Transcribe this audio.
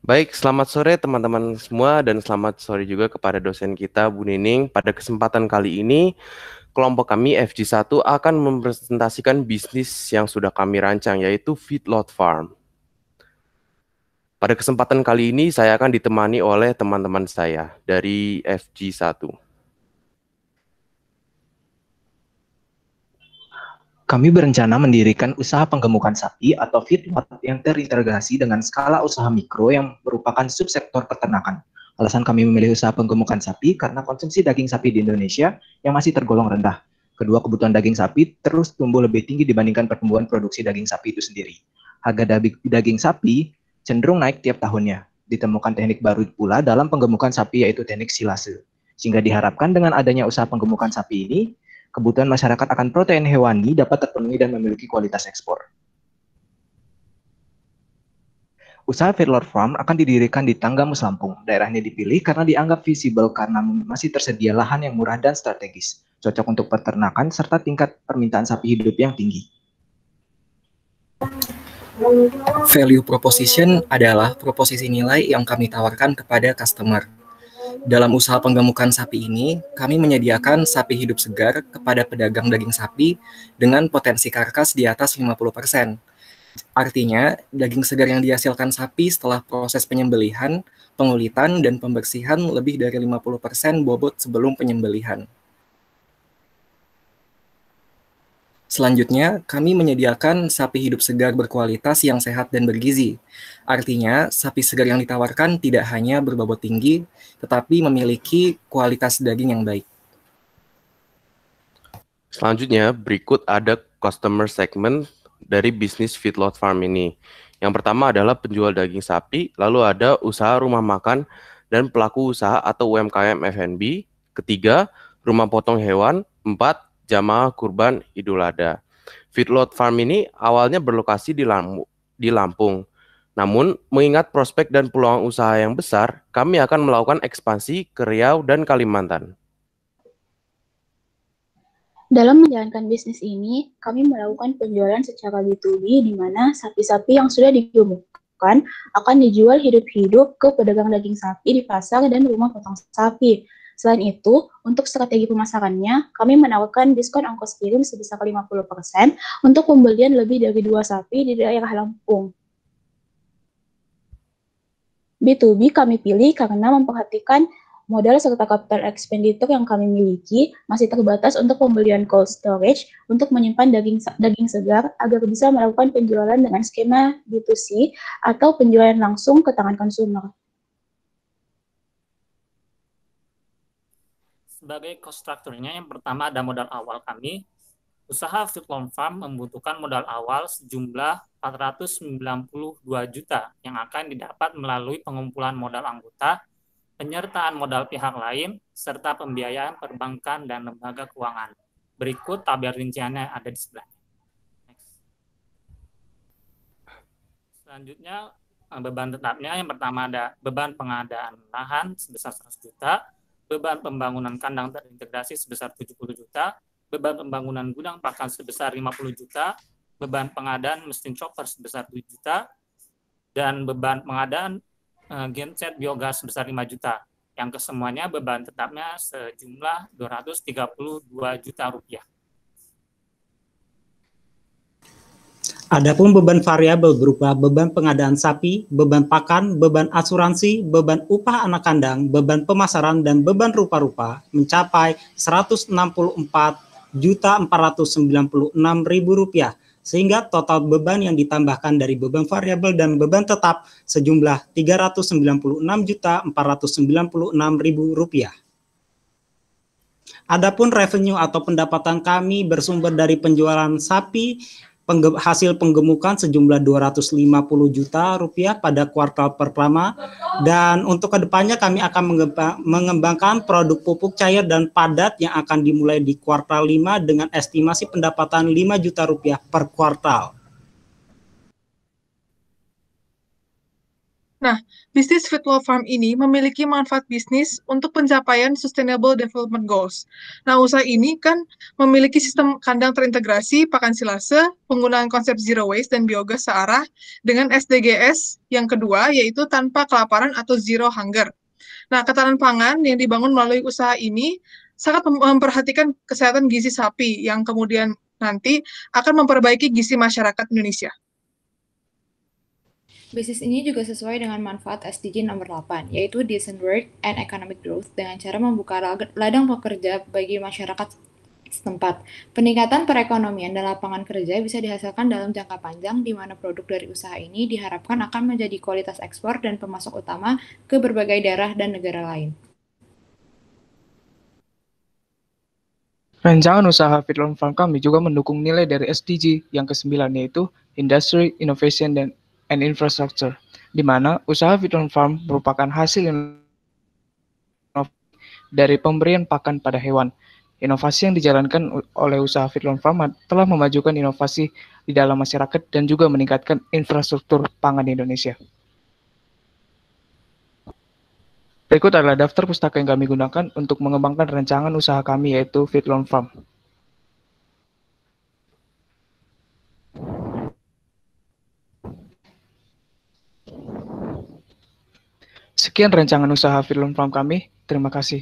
Baik, selamat sore teman-teman semua dan selamat sore juga kepada dosen kita Bu Nining. Pada kesempatan kali ini, kelompok kami FG1 akan mempresentasikan bisnis yang sudah kami rancang yaitu Feedlot Farm. Pada kesempatan kali ini saya akan ditemani oleh teman-teman saya dari FG1. Kami berencana mendirikan usaha penggemukan sapi atau feedlot yang terintegrasi dengan skala usaha mikro yang merupakan subsektor peternakan. Alasan kami memilih usaha penggemukan sapi karena konsumsi daging sapi di Indonesia yang masih tergolong rendah. Kedua, kebutuhan daging sapi terus tumbuh lebih tinggi dibandingkan pertumbuhan produksi daging sapi itu sendiri. Harga daging sapi cenderung naik tiap tahunnya. Ditemukan teknik baru pula dalam penggemukan sapi yaitu teknik silase. Sehingga diharapkan dengan adanya usaha penggemukan sapi ini, kebutuhan masyarakat akan protein hewani dapat terpenuhi dan memiliki kualitas ekspor. Usaha Feedlot Farm akan didirikan di Tanggamus, Lampung. Daerahnya dipilih karena dianggap visible karena masih tersedia lahan yang murah dan strategis, cocok untuk peternakan serta tingkat permintaan sapi hidup yang tinggi. Value proposition adalah proposisi nilai yang kami tawarkan kepada customer. Dalam usaha penggemukan sapi ini, kami menyediakan sapi hidup segar kepada pedagang daging sapi dengan potensi karkas di atas 50%. Artinya, daging segar yang dihasilkan sapi setelah proses penyembelihan, pengulitan, dan pembersihan lebih dari 50% bobot sebelum penyembelihan. Selanjutnya, kami menyediakan sapi hidup segar berkualitas yang sehat dan bergizi. Artinya, sapi segar yang ditawarkan tidak hanya berbobot tinggi, tetapi memiliki kualitas daging yang baik. Selanjutnya, berikut ada customer segment dari bisnis Feedlot Farm ini. Yang pertama adalah penjual daging sapi, lalu ada usaha rumah makan dan pelaku usaha atau UMKM F&B. Ketiga, rumah potong hewan. 4, jamaah kurban Idul Adha. Feedlot Farm ini awalnya berlokasi di Lampung. Namun, mengingat prospek dan peluang usaha yang besar, kami akan melakukan ekspansi ke Riau dan Kalimantan. Dalam menjalankan bisnis ini, kami melakukan penjualan secara B2B di mana sapi-sapi yang sudah digemukkan akan dijual hidup-hidup ke pedagang daging sapi di pasar dan rumah potong sapi. Selain itu, untuk strategi pemasarannya, kami menawarkan diskon ongkos kirim sebesar 50% untuk pembelian lebih dari 2 sapi di daerah Lampung. B2B kami pilih karena memperhatikan modal serta capital expenditure yang kami miliki masih terbatas untuk pembelian cold storage untuk menyimpan daging segar agar bisa melakukan penjualan dengan skema B2C atau penjualan langsung ke tangan konsumer. Sebagai cost structure-nya, yang pertama ada modal awal kami. Usaha Feedlot Farm membutuhkan modal awal sejumlah 492 juta yang akan didapat melalui pengumpulan modal anggota, penyertaan modal pihak lain, serta pembiayaan perbankan dan lembaga keuangan. Berikut tabel rinciannya ada di sebelah. Selanjutnya, beban tetapnya yang pertama ada beban pengadaan lahan sebesar 100 juta, beban pembangunan kandang terintegrasi sebesar 70 juta, beban pembangunan gudang pakan sebesar 50 juta, beban pengadaan mesin chopper sebesar 7 juta, dan beban pengadaan genset biogas sebesar 5 juta. Yang kesemuanya beban tetapnya sejumlah 232 juta rupiah. Adapun beban variabel berupa beban pengadaan sapi, beban pakan, beban asuransi, beban upah anak kandang, beban pemasaran, dan beban rupa-rupa mencapai Rp164.496.000, sehingga total beban yang ditambahkan dari beban variabel dan beban tetap sejumlah Rp396.496.000. Adapun revenue atau pendapatan kami bersumber dari penjualan sapi, hasil penggemukan sejumlah Rp250 juta pada kuartal pertama, dan untuk kedepannya kami akan mengembangkan produk pupuk cair dan padat yang akan dimulai di kuartal 5 dengan estimasi pendapatan Rp5 juta per kuartal. Nah, bisnis Feedlot Farm ini memiliki manfaat bisnis untuk pencapaian Sustainable Development Goals. Nah, usaha ini kan memiliki sistem kandang terintegrasi, pakan silase, penggunaan konsep zero waste dan biogas searah dengan SDGs yang kedua, yaitu tanpa kelaparan atau zero hunger. Nah, ketahanan pangan yang dibangun melalui usaha ini sangat memperhatikan kesehatan gizi sapi yang kemudian nanti akan memperbaiki gizi masyarakat Indonesia. Bisnis ini juga sesuai dengan manfaat SDG nomor 8, yaitu Decent Work and Economic Growth dengan cara membuka ladang pekerja bagi masyarakat setempat. Peningkatan perekonomian dan lapangan kerja bisa dihasilkan dalam jangka panjang, di mana produk dari usaha ini diharapkan akan menjadi kualitas ekspor dan pemasok utama ke berbagai daerah dan negara lain. Rancangan usaha Feedlot Farm kami juga mendukung nilai dari SDG yang ke-9, yaitu Industry, Innovation, and Infrastructure, di mana usaha Feedlot Farm merupakan hasil dari pemberian pakan pada hewan. Inovasi yang dijalankan oleh usaha Feedlot Farm telah memajukan inovasi di dalam masyarakat dan juga meningkatkan infrastruktur pangan di Indonesia. Berikut adalah daftar pustaka yang kami gunakan untuk mengembangkan rancangan usaha kami, yaitu Feedlot Farm. Sekian rancangan usaha Feedlot Farm kami. Terima kasih.